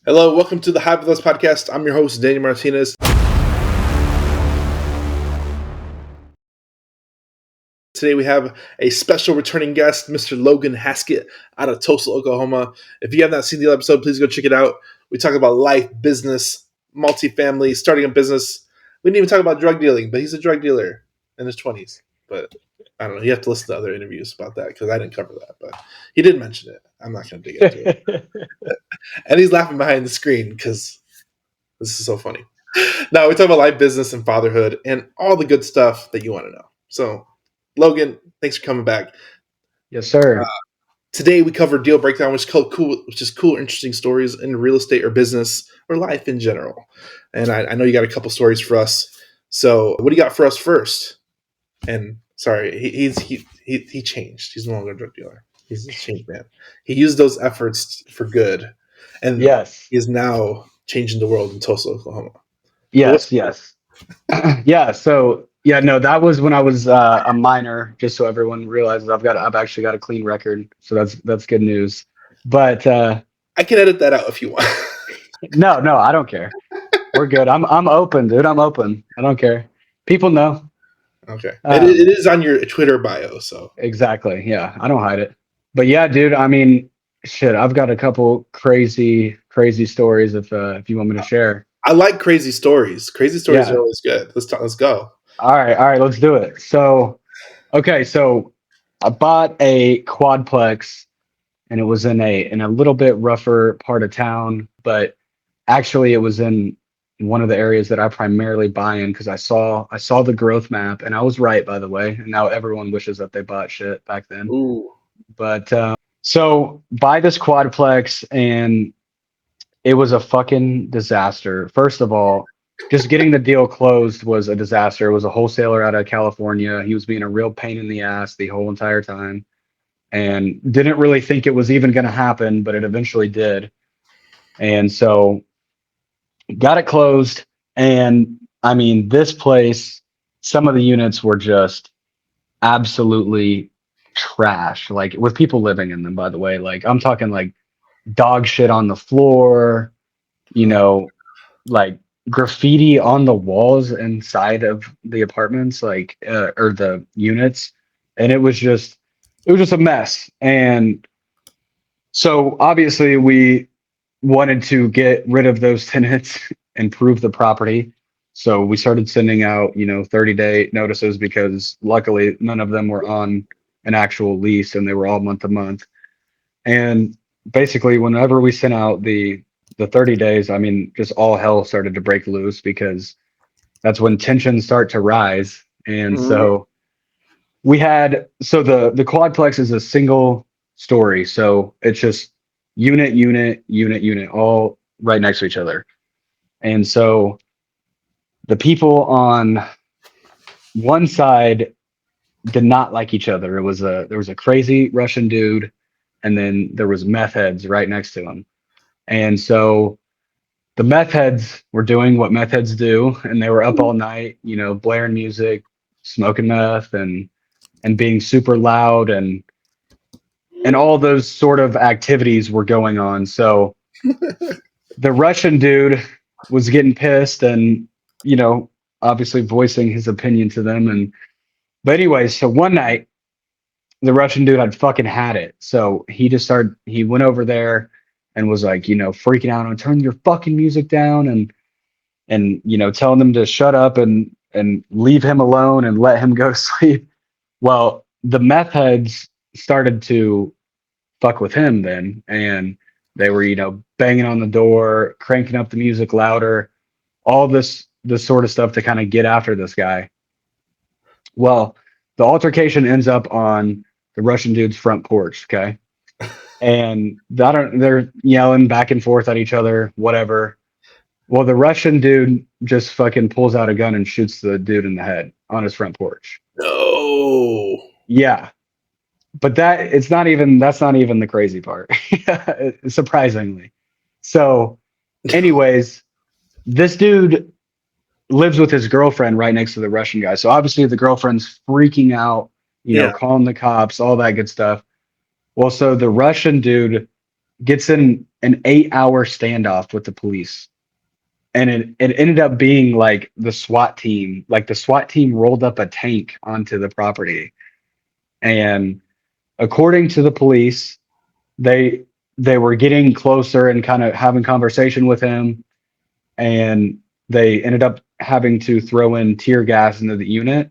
Hello, welcome to the High With Us podcast. I'm your host, Danny Martinez. Today we have a special returning guest, Mr. Logan Hasket out of Tulsa, Oklahoma. If you have not seen the episode, please go check it out. We talk about life, business, multifamily, starting a business. We didn't even talk about drug dealing, but he's a drug dealer in his 20s. But I don't know. You have to listen to other interviews about that because I didn't cover that. But he did mention it. I'm not going to dig into it. And he's laughing behind the screen because this is so funny. Now we talk about life, business, and fatherhood, and all the good stuff that you want to know. So, Logan, thanks for coming back. Yes, sir. Today we cover deal breakdown, which is cool, interesting stories in real estate or business or life in general. And I know you got a couple stories for us. So, what do you got for us first? And sorry, he changed. He's no longer a drug dealer. He's a changed man. He used those efforts for good, and Yes. he is now changing the world in Tulsa, Oklahoma. Yes. Yeah. So no, that was when I was a minor. Just so everyone realizes, I've actually got a clean record. So that's good news. But I can edit that out if you want. no, I don't care. We're good. I'm open, dude. I'm open. I don't care. People know. Okay. It is on your Twitter bio, so. Exactly. Yeah. I don't hide it. But yeah, dude, I mean, shit, I've got a couple crazy stories if you want me to share. I like crazy stories. Crazy stories are always good. Let's go. All right, let's do it. So, okay, so I bought a Quadplex and it was in a little bit rougher part of town, but actually it was in one of the areas that I primarily buy in because I saw the growth map, and I was right, by the way. And now everyone wishes that they bought shit back then. Ooh. But so buy this Quadplex, and it was a fucking disaster. First of all, just getting the deal closed was a disaster. It was a wholesaler out of California. He was being a real pain in the ass the whole entire time, and didn't really think it was even going to happen, but it eventually did. And so got it closed. And I mean, this place, some of the units were just absolutely trash, like with people living in them, by the way. Like I'm talking like dog shit on the floor, like graffiti on the walls inside of the apartments, like or the units. And it was just a mess. And so obviously we wanted to get rid of those tenants, improve the property. So we started sending out 30-day notices, because luckily none of them were on an actual lease and they were all month to month. And basically whenever we sent out the 30 days, I mean, just all hell started to break loose, because that's when tensions start to rise. And so we had, the Quadplex is a single story. So it's just unit, all right next to each other. And so the people on one side did not like each other. There was a crazy Russian dude, and then there was meth heads right next to him. And so the meth heads were doing what meth heads do, and they were up all night, blaring music, smoking meth, and being super loud, and all those sort of activities were going on. So the Russian dude was getting pissed and, obviously voicing his opinion to them. But anyway, so one night the Russian dude had fucking had it. So he went over there and was like, freaking out on, turn your fucking music down, and telling them to shut up and leave him alone and let him go to sleep. Well, the meth heads started to fuck with him then, and they were, banging on the door, cranking up the music louder, all this sort of stuff to kind of get after this guy. Well, the altercation ends up on the Russian dude's front porch, okay? And they're yelling back and forth at each other, whatever. Well, the Russian dude just fucking pulls out a gun and shoots the dude in the head on his front porch. No. Yeah. But that's not even the crazy part, surprisingly. So anyways, this dude lives with his girlfriend right next to the Russian guy. So obviously the girlfriend's freaking out, calling the cops, all that good stuff. Well, so the Russian dude gets in an 8-hour standoff with the police. And it ended up being like the SWAT team. Like the SWAT team rolled up a tank onto the property. And according to the police, they they were getting closer and kind of having conversation with him, and they ended up having to throw in tear gas into the unit.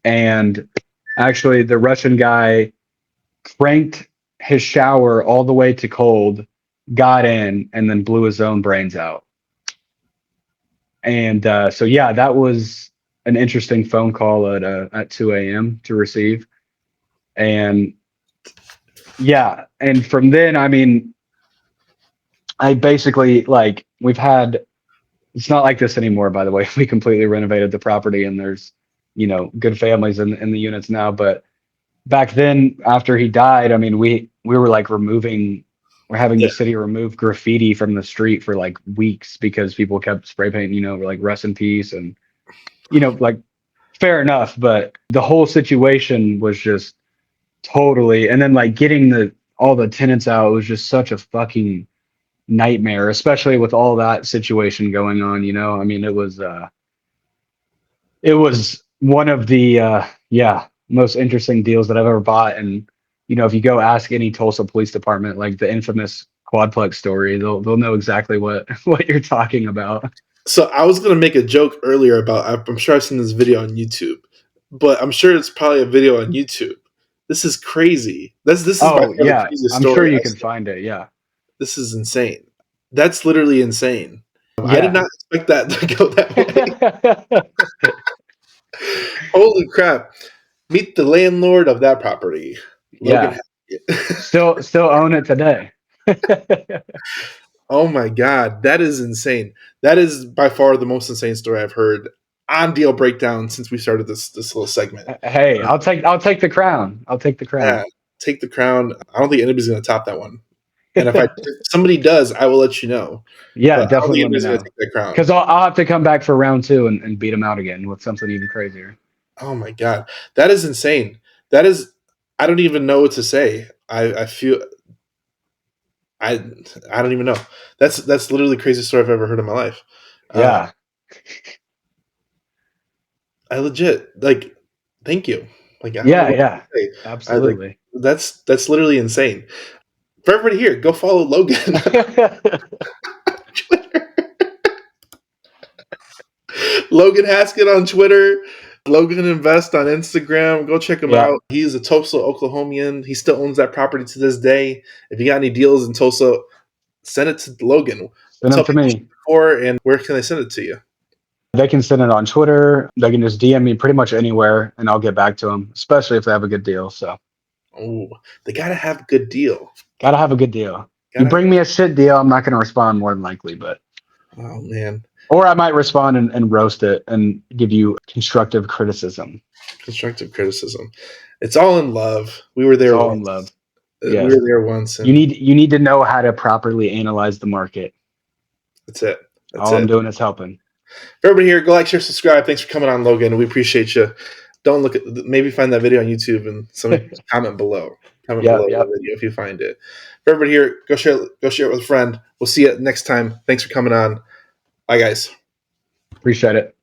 And actually, the Russian guy cranked his shower all the way to cold, got in, and then blew his own brains out. And so, yeah, that was an interesting phone call at 2 a.m. to receive. And yeah, and from then, I mean, I basically like we've had. It's not like this anymore, by the way. We completely renovated the property, and there's good families in the units now. But back then, after he died, I mean, we were like we're having the Yeah. city remove graffiti from the street for like weeks because people kept spray painting, like rest in peace, and like fair enough. But the whole situation was just totally, and then like getting all the tenants out was just such a fucking nightmare, especially with all that situation going on. I mean, it was one of the most interesting deals that I've ever bought. And if you go ask any Tulsa Police Department, like the infamous Quadplex story, they'll know exactly what what you're talking about. So I was gonna make a joke earlier about. I'm sure I've seen this video on YouTube, but I'm sure it's probably a video on YouTube. This is crazy. This is by Oh far the yeah, craziest I'm sure story you I've can seen. find it. Yeah, This is insane. That's literally insane. I did yeah. not expect that to go that way. Holy crap! Meet the landlord of that property, Logan Yeah, Hasket. still own it today. Oh my god, that is insane. That is by far the most insane story I've heard on Deal Breakdown since we started this little segment. Hey, Uh, I'll take the crown. I'll take the yeah, crown. take the crown. I don't think anybody's going to top that one. And if somebody does, I will let you know. Yeah, But I don't definitely think let me anybody's going to know. take that crown. Because I'll have to come back for round two and beat him out again with something even crazier. Oh my god, that is insane. That is, I don't even know what to say. I feel I I don't even know. That's literally the craziest story I've ever heard in my life. Uh, Yeah. I legit like. Thank you. Like I don't know Yeah, what yeah. to say. I like Absolutely. that's literally insane. For everybody here, go follow Logan. Logan Hasket on Twitter. Logan Invest on Instagram. Go check him Yeah. out. He's a Tulsa, Oklahomian. He still owns that property to this day. If you got any deals in Tulsa, send it to Logan. Send them Tell to people me. before and where can they send it to you? They can send it on Twitter. They can just DM me pretty much anywhere and I'll get back to them, especially if they have a good deal. So, Oh, they gotta have a good deal. gotta have a good deal. You Gotta. bring me a shit deal, I'm not going to respond more than likely, but, Oh man, or I might respond and roast it and give you constructive criticism. constructive criticism. It's all in love. We were It's there all in once. love. We Yes. were there once, You and need to know how to properly analyze the market. that's it. That's All I'm it. doing is helping. For everybody here, go like, share, subscribe. Thanks for coming on, Logan. We appreciate you. Don't look at maybe find that video on YouTube and somebody comment below. Comment below Yep, the yep. video if you find it. For everybody here, go share it with a friend. We'll see you next time. Thanks for coming on. Bye guys. Appreciate it.